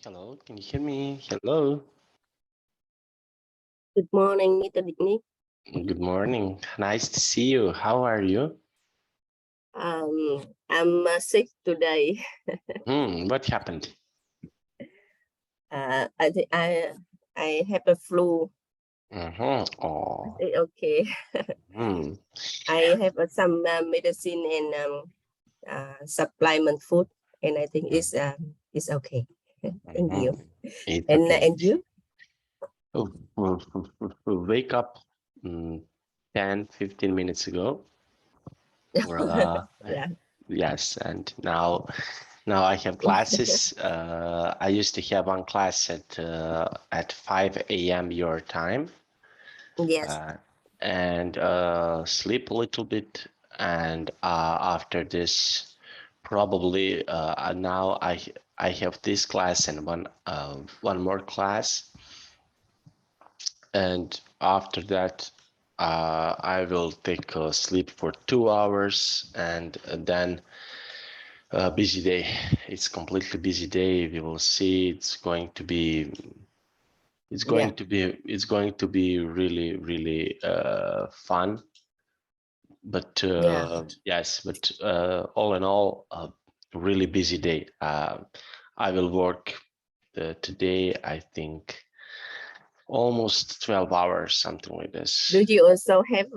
Hello, can you hear me? Hello. Good morning, Mr. Dickney. Good morning. Nice to see you. How are you? I'm sick today. What happened? I think I have a flu. Oh. Okay. Hmm. I have some medicine and supplement food, and I think it's okay. Thank you. It's And okay. and you? Oh, wake up 10-15 minutes ago. Yeah. Yes, and now I have classes. I used to have one class at 5 a.m. your time. Yes. And sleep a little bit, and after this probably now I have this class and one more class, and after that I will take a sleep for 2 hours, and then busy day. It's completely busy day. We will see. It's going to be really fun. But yes, but all in all, a really busy day. I will work today, I think, almost 12 hours, something like this. Do you also have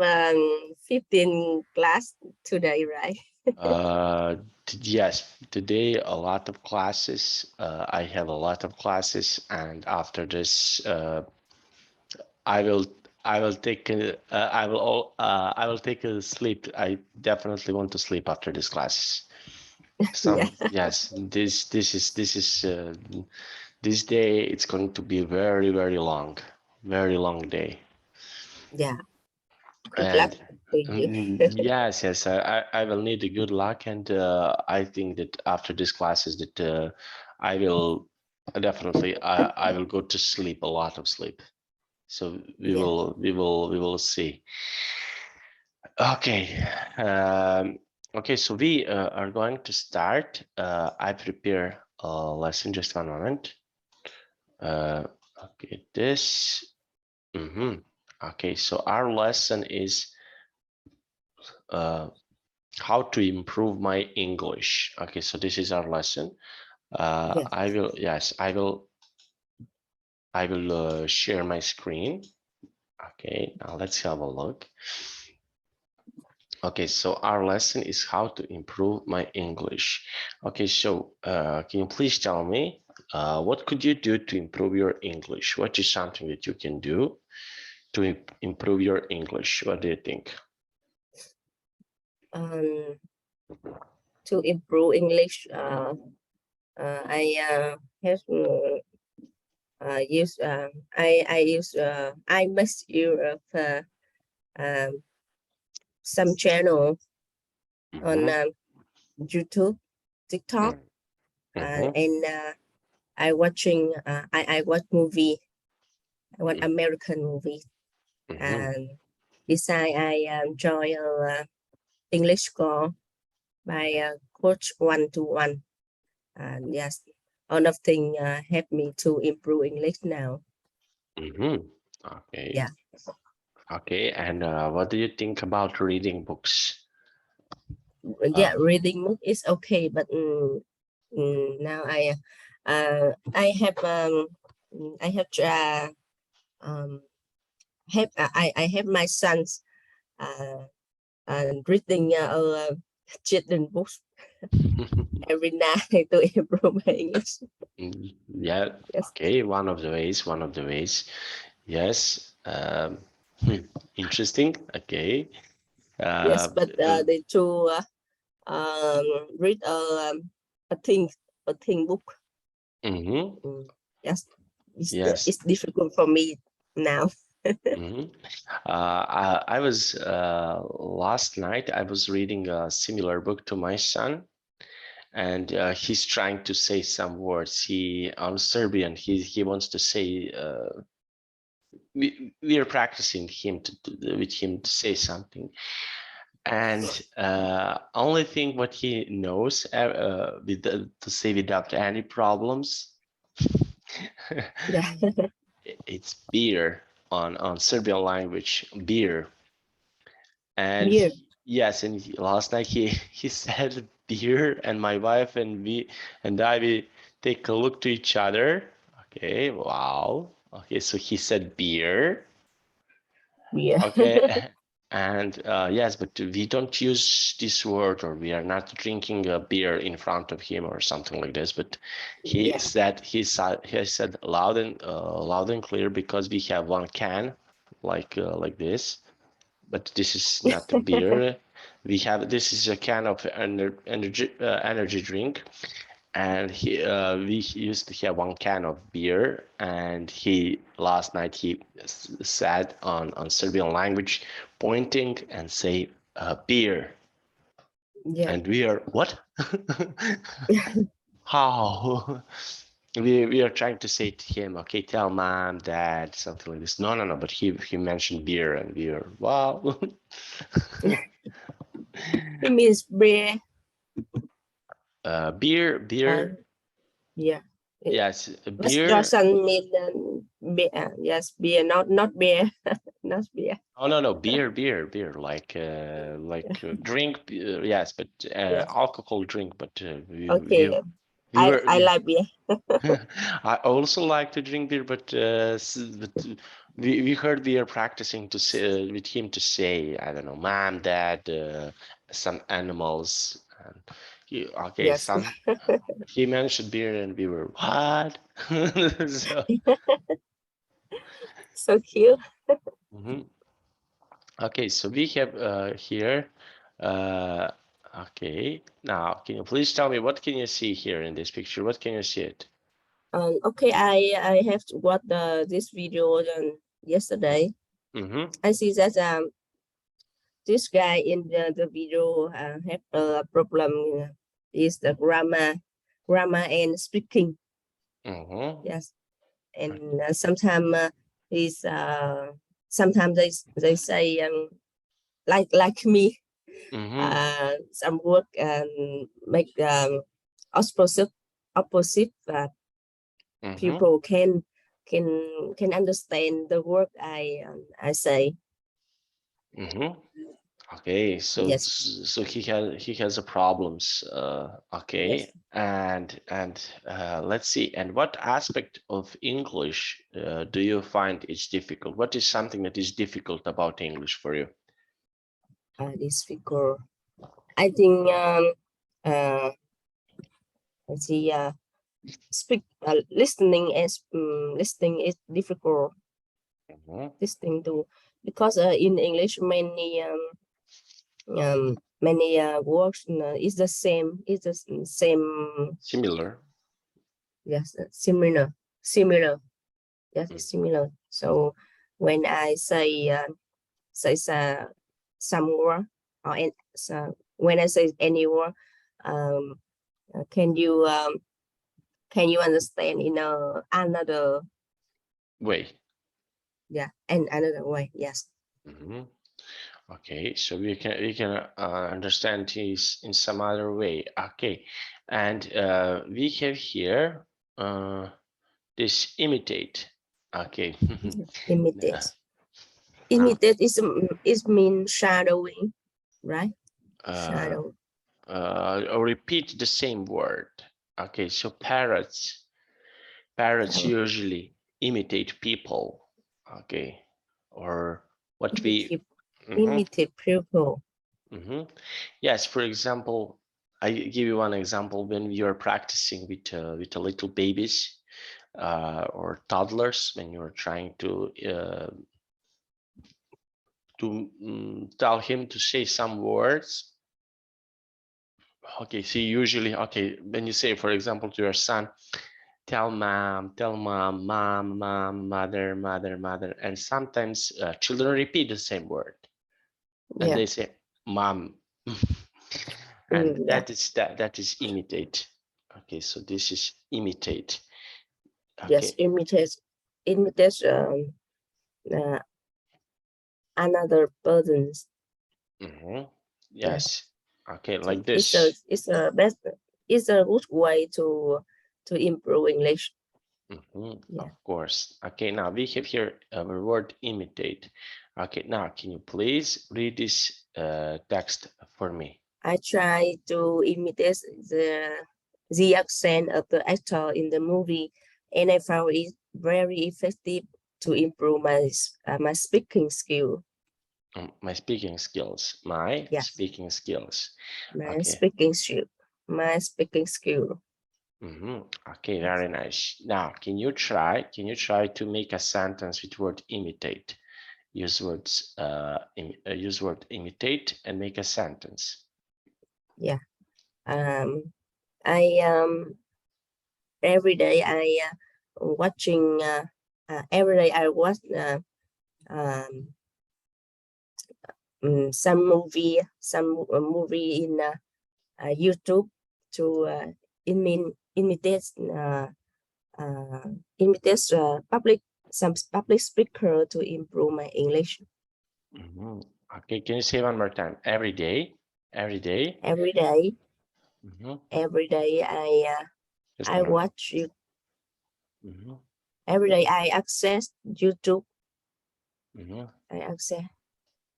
15 class today, right? Yes, today a lot of classes. I have a lot of classes, and after this, I will take I will take a sleep. I definitely want to sleep after these classes. Yeah. Yes, this day it's going to be very very long day. Yeah. Good luck And to you. yes, I will need a good luck, and I think that after these classes that I will definitely I will go to sleep, a lot of sleep. So Yeah. we will see. Okay. Okay, so we are going to start. I prepare a lesson, just one moment. Okay, this. Okay, so our lesson is how to improve my English. Okay, so this is our lesson. Yeah. I will share my screen. Okay, now let's have a look. Okay, so our lesson is how to improve my English. Okay, so can you please tell me what could you do to improve your English? What is something that you can do to improve your English? What do you think? To improve English, I have use I must use of some channel on YouTube, TikTok, and I watching I watch movie. I watch American movie, and besides I join English call by coach 1-to-1, and yes, all of things help me to improve English now. Okay. Yeah. Okay, and what do you think about reading books? Yeah, reading book is okay, but now I have I have my sons reading children books every night to improve my English. Yeah. Yes. Okay, one of the ways. Yes. Interesting. Okay. Yes, but they to read a thing book. Yes, Yes. it's difficult for me now. I was last night I was reading a similar book to my son, and he's trying to say some words. He on Serbian. He wants to say. We are practicing with him to say something, and only thing what he knows to say without any problems Yeah. It's beer on Serbian language, beer. And Beer. yes, and last night he said beer, and my wife and we take a look to each other. Okay, wow. Okay, so he said beer. Beer. Okay, and yes, but we don't use this word, or we are not drinking a beer in front of him or something like this. But Yeah. he said loud and clear, because we have one can like this. But this is not a beer. This is a can of energy drink, and we used to have one can of beer, and last night he said on Serbian language, pointing and say beer, Yeah. and we are what? How? We are trying to say to him, okay, tell mom, dad, something like this. No, but he mentioned beer, and we are wow. It means beer. Beer. Yeah. Yes, But beer. doesn't mean beer. Yes, beer, not beer, not beer. Oh no, beer, like drink. Yes, but Yes. alcohol drink. But Okay. we were. I like beer. I also like to drink beer, but we heard we are practicing to say with him to say, I don't know, mom, dad, some animals. And okay, Yes. some he mentioned beer, and we were what? So. So cute. Mhm. Okay, so we have here. Uh, okay, now can you please tell me what can you see here in this picture? What can you see it? Okay, I have to watch this video yesterday. Mm-hmm. I see that this guy in the video have a problem is the grammar and speaking. Mm-hmm. Yes, and sometimes he's sometimes they say like me Mm-hmm. some word make opposite Mm-hmm. people can understand the word I say. Mm-hmm. Okay, so Yes. he has a problems. Yes. Okay, and let's see. And what aspect of English do you find is difficult? What is something that is difficult about English for you? This figure. I think let's see listening is difficult. Mm-hmm. Listening to because in English many words is the same. It's the same. Similar. Yes, similar. Yes, it's similar. So when I say some word so when I say any word, um, can you understand in another Way. and another way? Yes. Mm-hmm. Okay, so we can understand this in some other way. Okay, and we have here this imitate. Okay. Imitate. Now, Imitate is mean shadowing, right? uh, Shadow. I'll repeat the same word. Okay, so parrots usually imitate people. Okay, or what we. Imitate, Mhm. imitate people. Yes, for example, I give you one example. When you're practicing with a little babies or toddlers, when you're trying to tell him to say some words. Okay, so usually, okay, when you say, for example, to your son, tell mom, mom, mother, mother, and sometimes children repeat the same word, and Yeah. they say mom. And Yeah. that is imitate. Okay, so this is imitate. Yes, Okay. imitate uh, another person's. Yes. Yes. Okay, So like this. it's a good way to improve English. Of course. Okay, now we have here our word imitate. Okay, now can you please read this text for me? I try to imitate the accent of the actor in the movie, and I found it very effective to improve my speaking skill. My speaking skills. My Yes, speaking skills. my Okay. speaking skill. My speaking skill. Okay, very nice. Now, can you try to make a sentence with word imitate? Use use word imitate and make a sentence. Yeah. I every day I watching every day I watch some movie in YouTube to imitate public speaker to improve my English. Okay, can you say one more time? Every day, every day. Every day, every day Just a I moment. watch you. Every day I access YouTube. I access.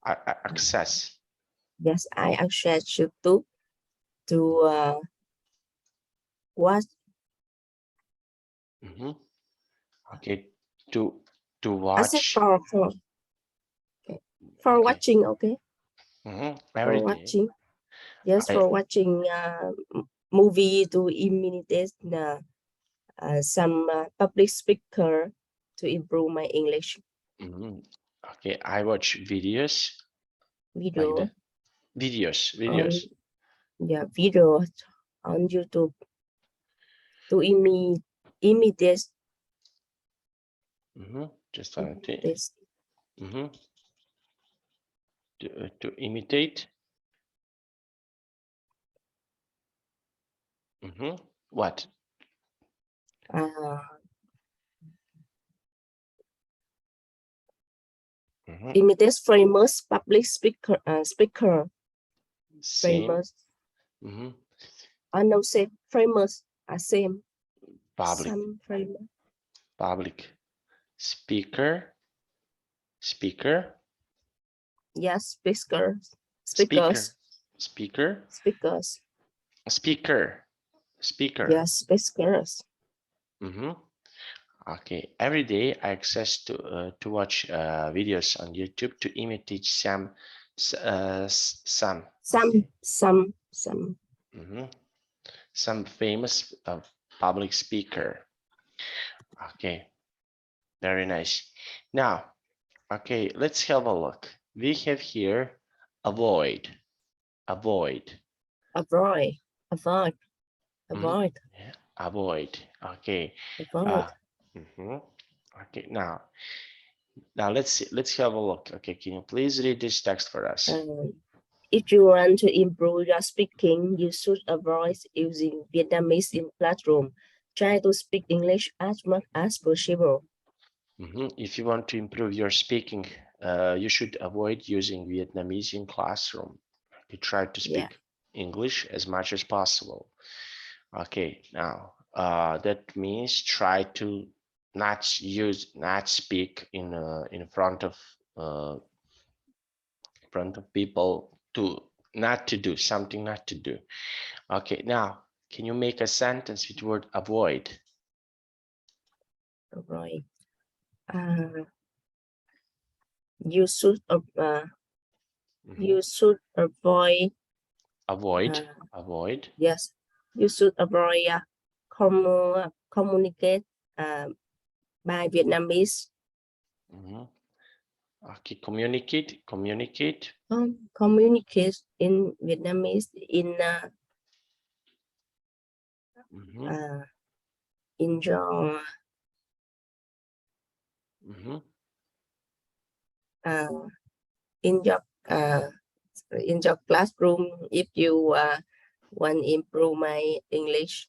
Access. Yes, I access YouTube to watch. Okay, to watch. For Okay. watching, okay. Every For day. watching. Yes, for watching movie to imitate some public speaker to improve my English. Okay, I watch videos. Video. Like that. Videos. Yeah, video on YouTube to imitate. Just this. To imitate. What? Imitate famous public speaker. Same. Famous. No, say famous. Same. Public. Some famous. Public speaker. Speaker. Yes, speakers. Speaker. Speakers. Speaker. Yes, speakers. Okay. Every day I access to watch videos on YouTube to imitate some. Some famous public speaker. Okay. Very nice. Now, okay, let's have a look. We have here avoid. Avoid. Avoid. Avoid. Avoid. Avoid. Okay. Avoid. Okay. Now let's have a look. Okay. Can you please read this text for us? If you want to improve your speaking, you should avoid using Vietnamese in classroom. Try to speak English as much as possible. If you want to improve your speaking, you should avoid using Vietnamese in classroom. You try to speak English as much as possible. Okay, now that means try to not speak in front of people, not to do something, not to do. Okay, now can you make a sentence with the word avoid? Avoid. You should avoid. Avoid. Yes, you should avoid communicate by Vietnamese. Okay, communicate. Communicate in Vietnamese in your in your classroom if you want to improve my English.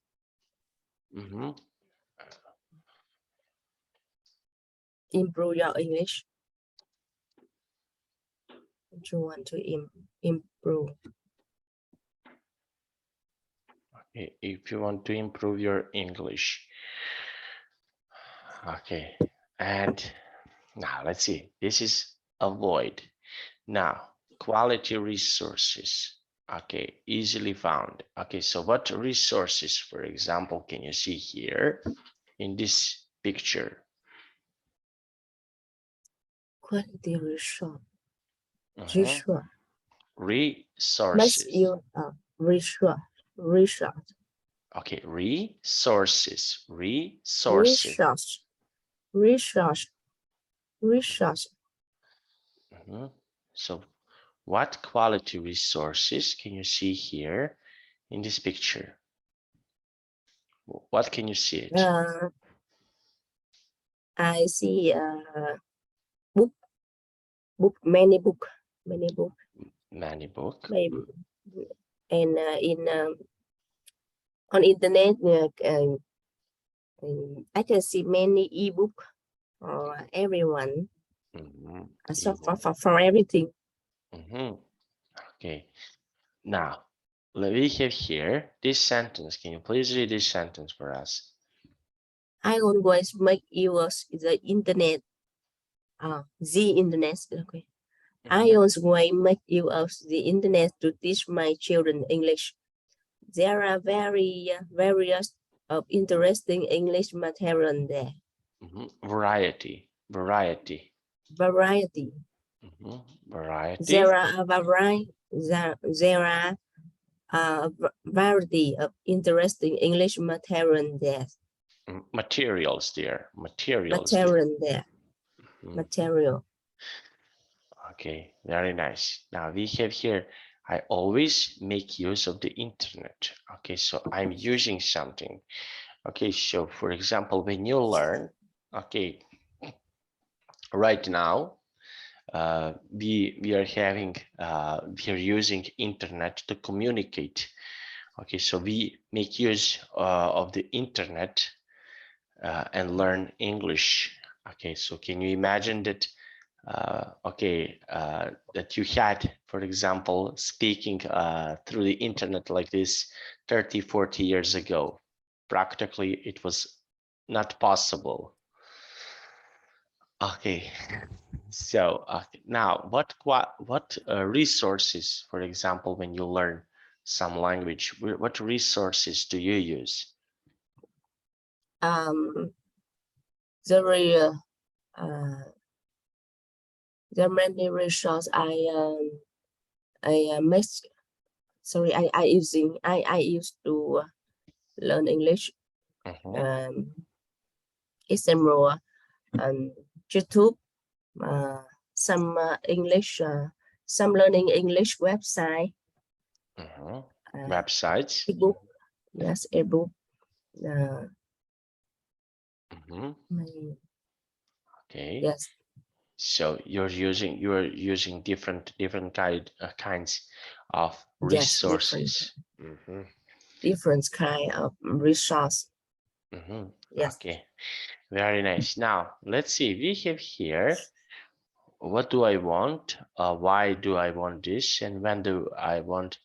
Improve your English. You want to improve. Okay, if you want to improve your English. Okay, and now let's see. This is avoid. Now, quality resources. Okay, easily found. Okay, so what resources, for example, can you see here in this picture? Quality resource. Resources. Must you resource. Okay, resources. Resources. Resource. So what quality resources can you see here in this picture? What can you see it? I see book, many book. Many book. And on internet, I can see many ebook for everyone. So for everything. Okay. Now, let me have here this sentence. Can you please read this sentence for us? I always make use the internet. The internet. Okay. I always make use of the internet to teach my children English. There are various of interesting English material there. Variety. Variety. Variety. There are variety of interesting English material there. Materials there. Material. Okay, very nice. Now we have here, I always make use of the internet. Okay, so I'm using something. Okay, so for example, when you learn, okay, right now, we are using internet to communicate. Okay, so we make use of the internet and learn English. Okay, so can you imagine that that you had, for example, speaking through the internet like this 30-40 years ago? Practically it was not possible. Okay, so now what resources, for example, when you learn some language, what resources do you use? There are many resources I used to learn English. Example, YouTube, some English, some learning English website. Websites. Ebook, yes, ebook. Okay. Yes. So you're using different kinds of resources. Yes, different kind of resource. Yes. Okay, very nice. Now let's see. We have here, what do I want? Why do I want this? And when do I want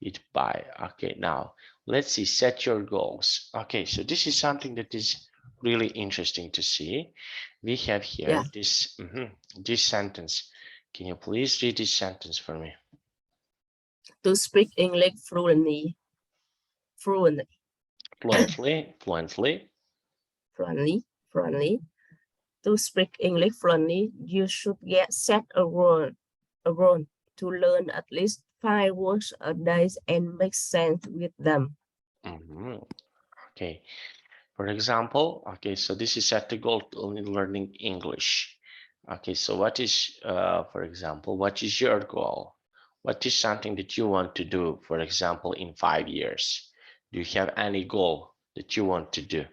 it by? Okay, now let's see. Set your goals. Okay, so this is something that is really interesting to see. We have here this sentence. Can you please read this sentence for me? To speak English fluently. Fluently. To speak English fluently, you should set a goal to learn at least 5 words a day and make sense with them. Okay. For example, okay, so this is set the goal to learning English. Okay, so what is, for example, what is your goal? What is something that you want to do, for example, in 5 years? Do you have any goal that you want to do?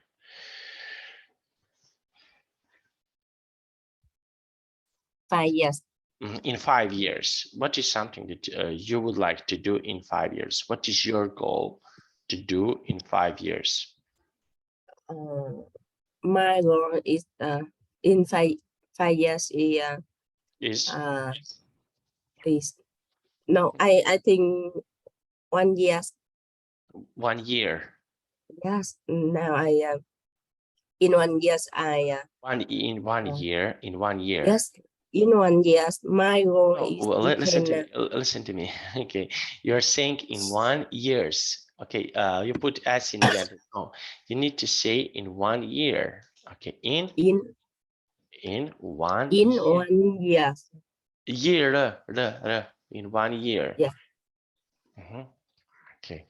In 5 years, what is something that you would like to do in 5 years? What is your goal to do in 5 years? My goal is in 5 years no, I think 1 year. 1 year. Yes, now I In 1 year, I in 1 year. In 1 year. yes. In 1 year, my goal Oh, is well, to listen to can, me. Listen to me. Okay, you're saying in 1 years. Okay, you put s in the end. No, you need to say in 1 year. Okay, in 1 in year. 1 year. Year, in 1 year. Yeah. Okay.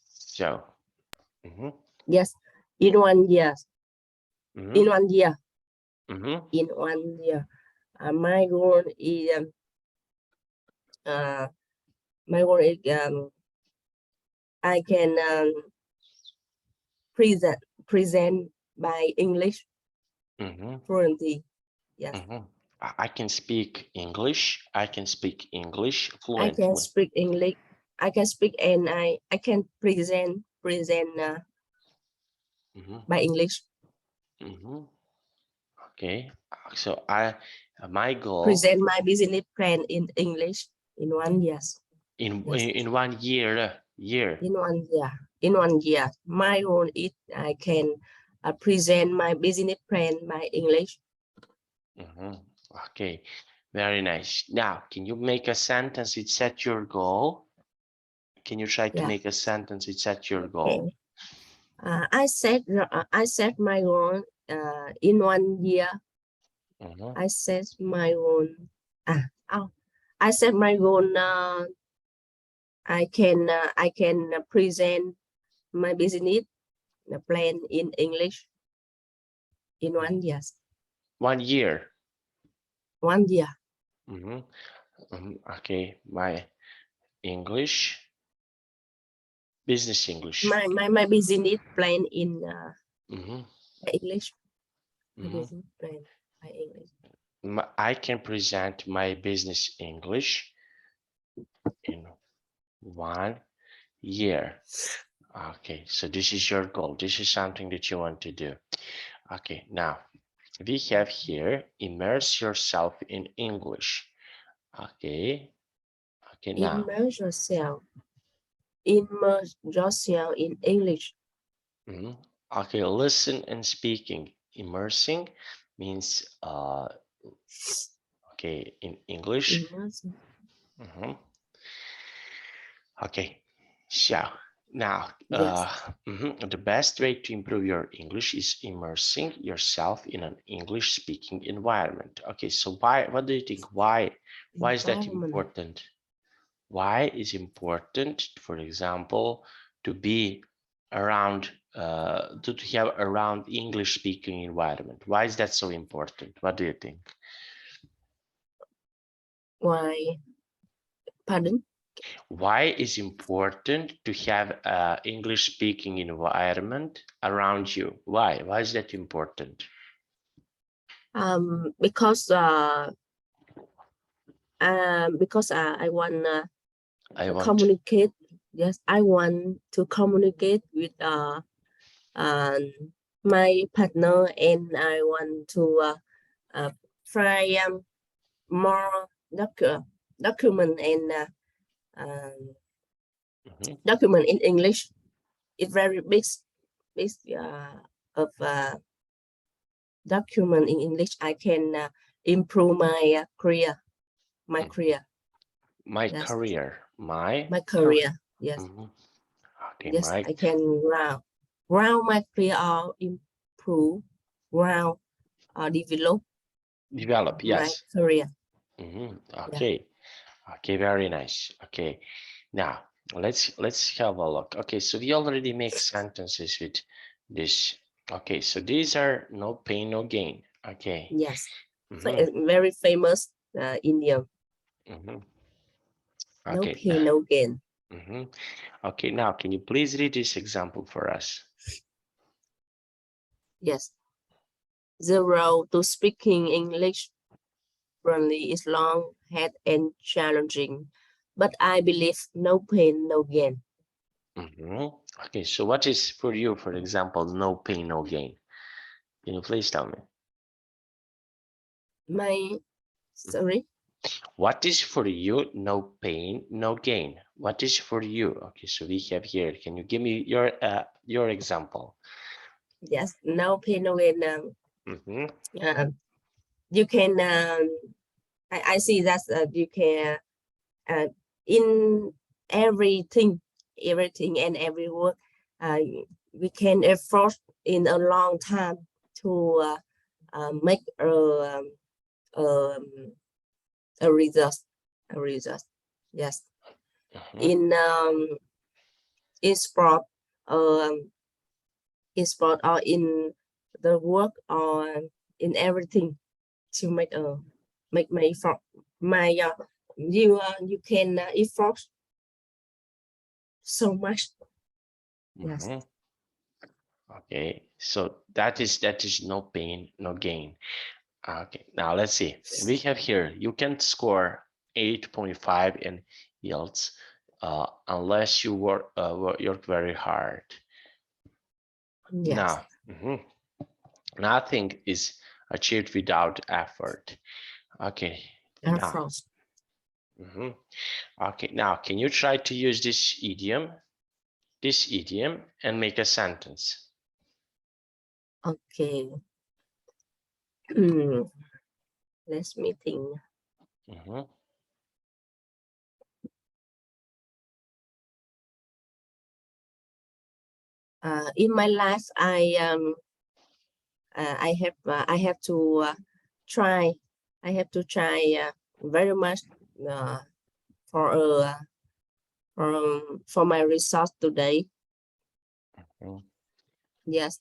So. Yes. In 1 year. In 1 year. In 1 year. My goal is my goal is I can present by English fluently. Yes. I can speak English. I can speak English I fluently. can speak English. I can speak and I can present by English. Okay. So my goal. Present my business plan in English in 1 year. In 1 year. In 1 year. In 1 year. My goal is I can present my business plan by English. Okay. Very nice. Now, can you make a sentence which set your goal? Can you try to make a sentence which set your goal? Okay. I set my goal in 1 year. I set my goal. I set my goal. I can present my business plan in English in 1 year. 1 year. 1 year. Okay, my English. Business English. My business plan in English. My business plan by English. I can present my business English in 1 year. Okay, so this is your goal. This is something that you want to do. Okay, now we have here immerse yourself in English. Okay. Okay, now immerse yourself in English. Okay, listen and speaking. Immersing means okay, in English. Okay, so now the best way to improve your English is immersing yourself in an English speaking environment. Okay, so what do you think? Why is that important? Why is important, for example, to be around to have around English speaking environment? Why is that so important? What do you think? Why? Pardon? Why is important to have English speaking environment around you? Why is that important? Because I want to communicate. Yes, I want to communicate with my partner, and I want to find more document and document in English. It's very big of document in English. I can improve my career. My career. My career. My career. Yes. Okay, yes, I can ground my career or improve, ground or develop. Yes. My career. Okay. Yeah. Okay, very nice. Okay, now let's have a look. Okay, so we already make sentences with this. Okay, so these are no pain, no gain. Okay. Yes. Very famous Indian. Okay. No pain, no gain. Okay, now can you please read this example for us? Yes. The road to speaking English fluently is long, hard, and challenging, but I believe no pain, no gain. Okay, so what is for you, for example, no pain, no gain? Can you please tell me? Sorry? What is for you no pain, no gain? What is for you? Okay, so we have here. Can you give me your example? Yes, no pain, no gain. You can. I see that you can. In everything and every work, we can effort in a long time to make a result. Yes. In sport, or in the work, or in everything, to make my effort. You can effort so much. Yes. Okay, so that is no pain, no gain. Okay, now let's see. We have here, you can score 8.5 in yields unless you work very hard. Yes. Now, nothing is achieved without effort. Okay. Now, okay, now can you try to use this idiom and make a sentence? Okay. Let me think. In my life, I have to try. I have to try very much for my results today. Yes,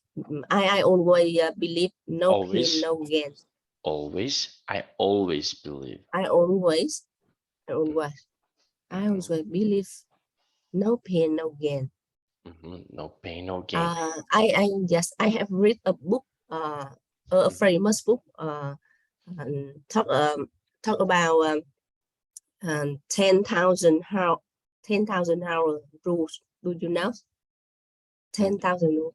I always believe no pain, no gain. Always, I always believe. I always believe no pain, no gain. No pain, no gain. I have read a book, a famous book, talk about 10,000 hour rules. Do you know? 10,000.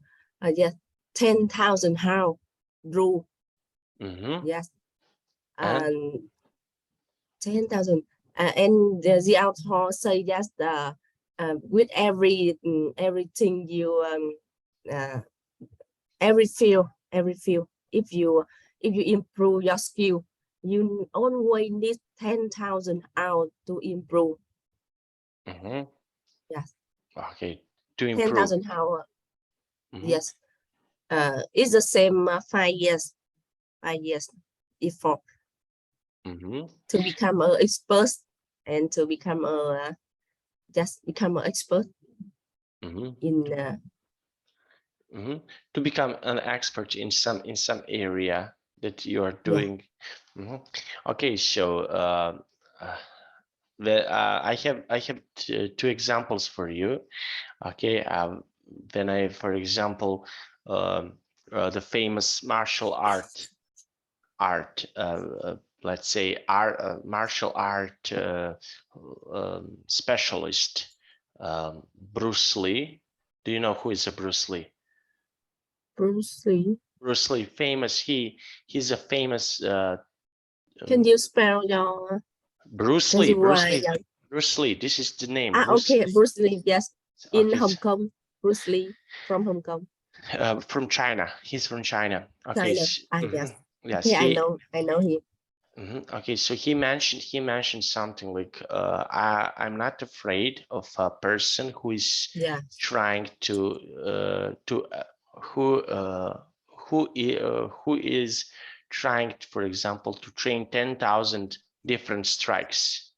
Yes, 10,000 hour rule. Yes, and 10,000. And the author say that with everything you every field, if you improve your skill, you always need 10,000 hours to improve. Yes. Okay, to improve. 10,000 hours. Yes. It's the same 5 years. 5 years effort to become an expert, and to become an expert in to become an expert in some area that you are doing. Okay, so I have two examples for you. Okay, then for example, the famous martial art, let's say martial art specialist, Bruce Lee. Do you know who is a Bruce Lee? Bruce Lee. Bruce Lee, famous. He's a famous. Can you spell your Bruce Lee? Bruce Lee. This is the name. Okay, Bruce Lee. Yes, in okay. Hong Kong. Bruce Lee from Hong Kong. From China. He's from China. Okay. China. Yes. Yes. Okay, I know him. Okay, so he mentioned something like, I'm not afraid of a person who is trying who is trying, for example, to train 10,000 different strikes.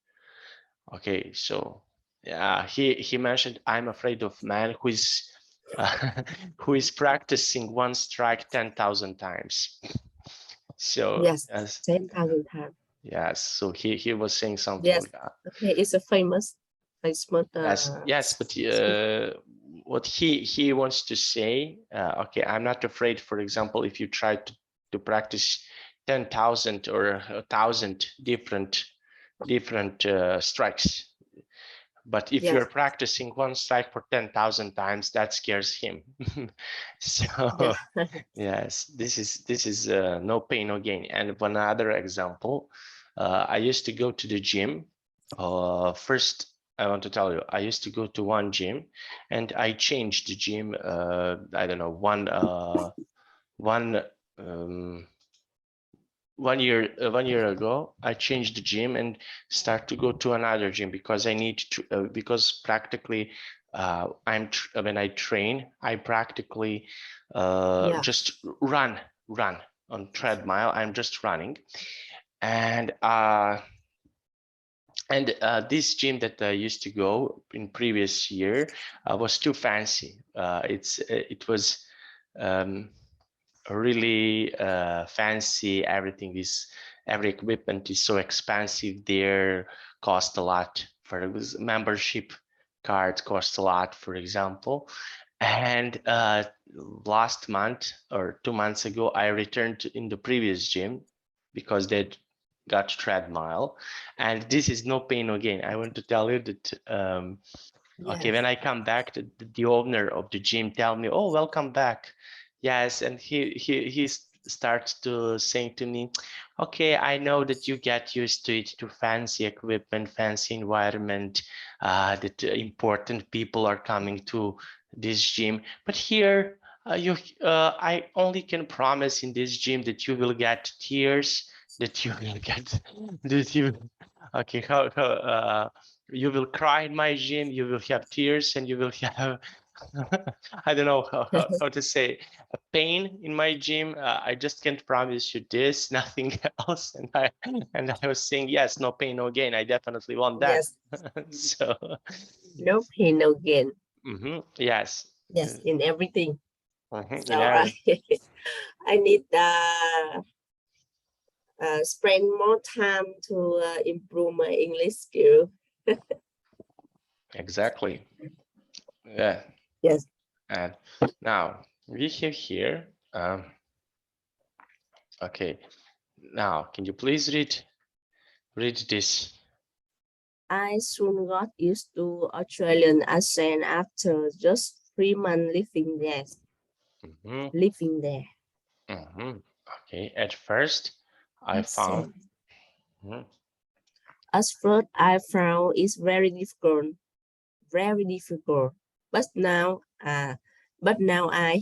Okay, so yeah, he mentioned, I'm afraid of man who is practicing one strike 10,000 times. So yes, 10,000 times. Yes, so he was saying something like that. Okay, it's a famous. Yes, but what he wants to say, okay, I'm not afraid, for example, if you try to practice 10,000 or 1,000 different strikes, but if you're practicing one strike for 10,000 times, that scares him. So yes, this is no pain, no gain. And one other example, I used to go to the gym. First I want to tell you, I used to go to one gym, and I changed the gym. I don't know, one year ago. I changed the gym and start to go to another gym because I need to because practically when I train, I practically just run on treadmill. I'm just running, and this gym that I used to go in previous year was too fancy. It was really fancy. Every equipment is so expensive there, cost a lot. For this membership card cost a lot, for example. And last month or 2 months ago, I returned in the previous gym because they got treadmill, and this is no pain, no gain. I want to tell you that okay, when I come back, the owner of the gym tell me, "Oh, welcome back." Yes, and he starts to saying to me, "Okay, I know that you get used to it, to fancy equipment, fancy environment, that important people are coming to this gym, but here I only can promise in this gym that you will get tears, that you will get that you okay how you will cry in my gym, you will have tears, and you will have I don't know how to say a pain in my gym. I just can't promise you this, nothing else." And I was saying, yes, no pain, no gain. I definitely want that. So no pain, no gain. Yes. Yes, in everything. So Yeah. I need spend more time to improve my English skill. Exactly. Yeah. Yes. And now we have here. Okay. Now, can you please read this? I soon got used to Australian accent after just 3 months living there. Living there. Okay. At first, I found. At first, I found it's very difficult. But now I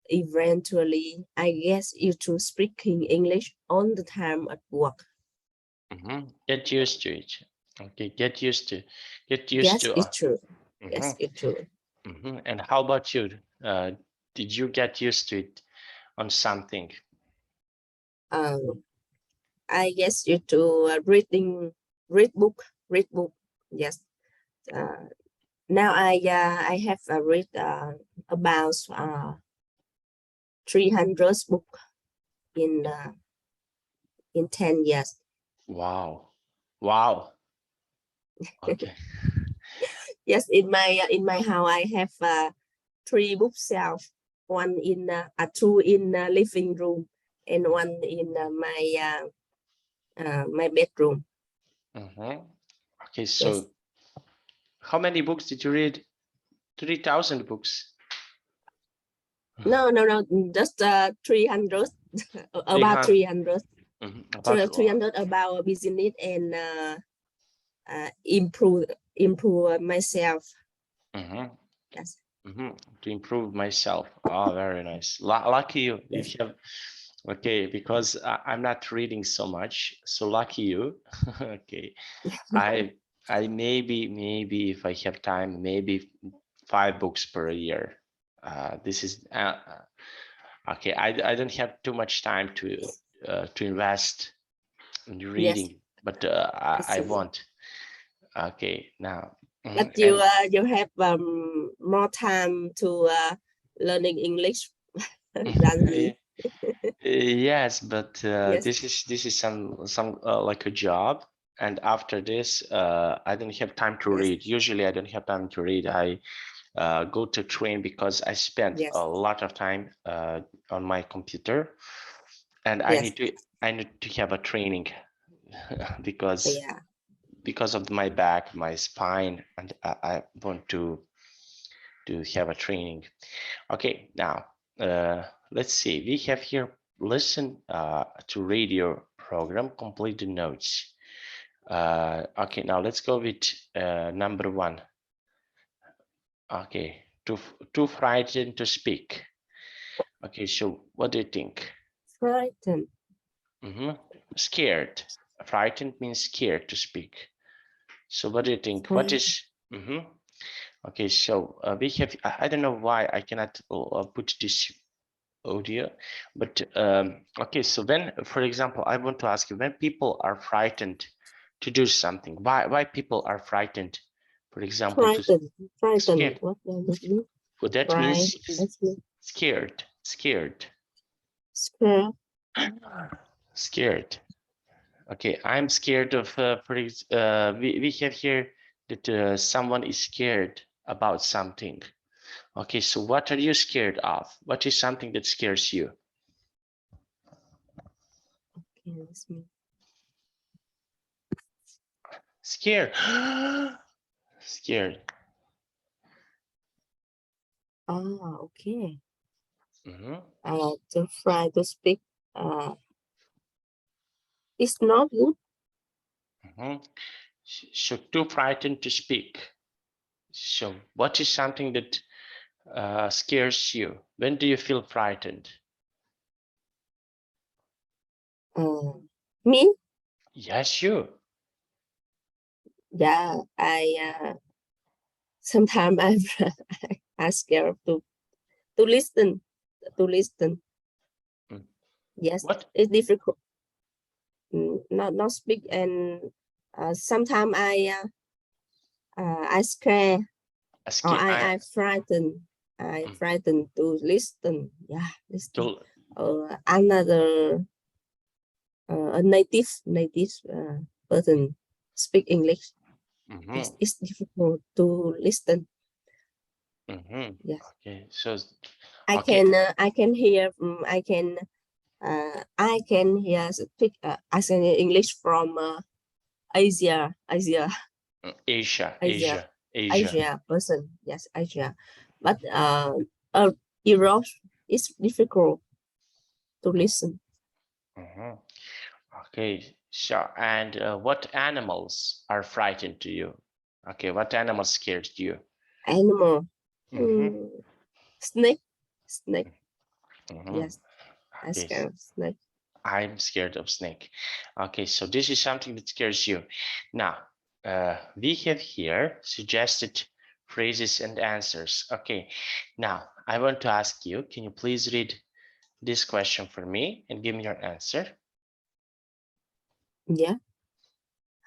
eventually I get used to speaking English all the time at work. Get used to it. Okay, get used to. Yes, it's true. Yes, it's true. And how about you? Did you get used to it on something? I guess you to read book. Yes. Now I have read about 300 book in 10 years. Wow. Okay. Yes, in my house I have 3 bookshelves, one in two in living room and one in my bedroom. Okay, so how many books did you read? 3,000 books. No, just 300. About 300. 300 about business and improve myself. Yes. To improve myself. Oh, very nice. Lucky you. You have. Okay, because I'm not reading so much, so lucky you. Okay, I maybe if I have time, maybe 5 books per year. This is okay. I don't have too much time to invest in reading, but I want. Okay, now. But you have more time to learning English than me. Yes, but Yes. this is some like a job, and after this I don't have time to read. Usually I don't have time to read. I go to train because I spend a lot of time on my computer, and I need to have a training because of my back, my spine, and I want to have a training. Okay, now let's see. We have here listen to radio program, complete the notes. Okay, now let's go with number 1. Okay, too frightened to speak. Okay, so what do you think? Frightened. Scared. Frightened means scared to speak. So what do you think? What is? Okay, so we have. I don't know why I cannot put this audio, but okay. So when, for example, I want to ask you, when people are frightened to do something, why people are frightened? For example, Frightened. scared. What does it mean? Well, that means scared. Scared. Scared. Scared. Okay, I'm scared of. We have here that someone is scared about something. Okay, so what are you scared of? What is something that scares you? Okay, let's me. Scared. Scared. Ah, okay. Mm-hmm. To try to speak. It's not good. Mm-hmm. So too frightened to speak. So what is something that scares you? When do you feel frightened? Me? Yes, you. Yeah, I sometimes I scared to listen. To listen. Yes, What? it's difficult. Not speak, and sometimes I scare or I frighten. I frighten to listen. Yeah, listen. Another a native person speak English. Yes, it's difficult to listen. Yes. Okay, so I can hear. I can hear speak as in English from Asia person. Yes, Asia. But Europe is difficult to listen. Okay, sure. And what animals are frightened to you? Okay, what animal scares you? Animal. Snake. Yes, I Okay. scared of snake. I'm scared of snake. Okay, so this is something that scares you. Now, we have here suggested phrases and answers. Okay, now I want to ask you, can you please read this question for me and give me your answer? Yeah.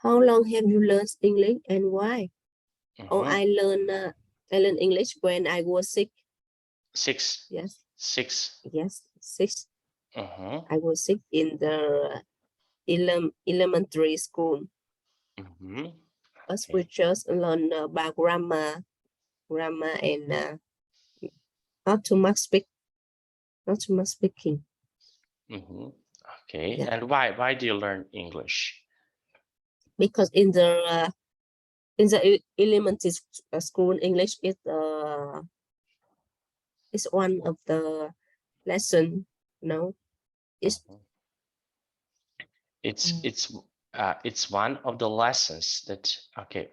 How long have you learned English and why? Oh, I learned English when I was 6. 6. Yes. 6. Yes, 6. I was 6 in the elementary school. Us we just learn about grammar and not too much speaking. Okay, yeah. And why do you learn English? Because in the elementary school, English is one of the lesson. No, it's one of the lessons that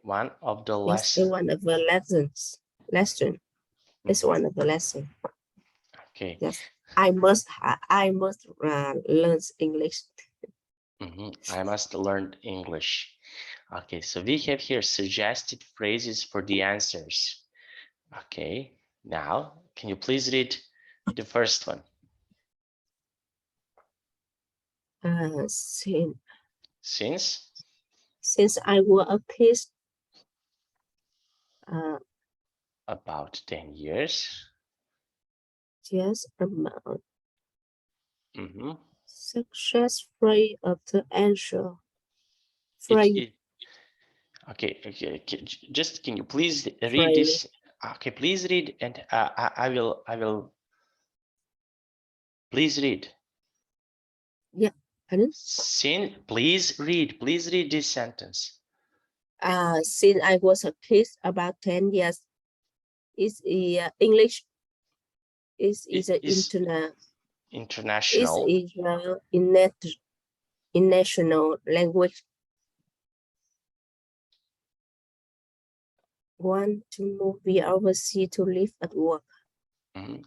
one of the lessons. Yes, one of the lessons. It's one of the lesson. Okay. Yes, I must learn English. I must learn English. Okay, so we have here suggested phrases for the answers. Okay, now can you please read the first one? Since I was a kid, about 10 years. Yes, about success free of the answer. Free. Okay. Just can you please read this? Okay, please read, and I will. Please read. Yeah, pardon? Please read this sentence. Since I was a kid, about 10 years, English is international language. want to move via overseas to live at work.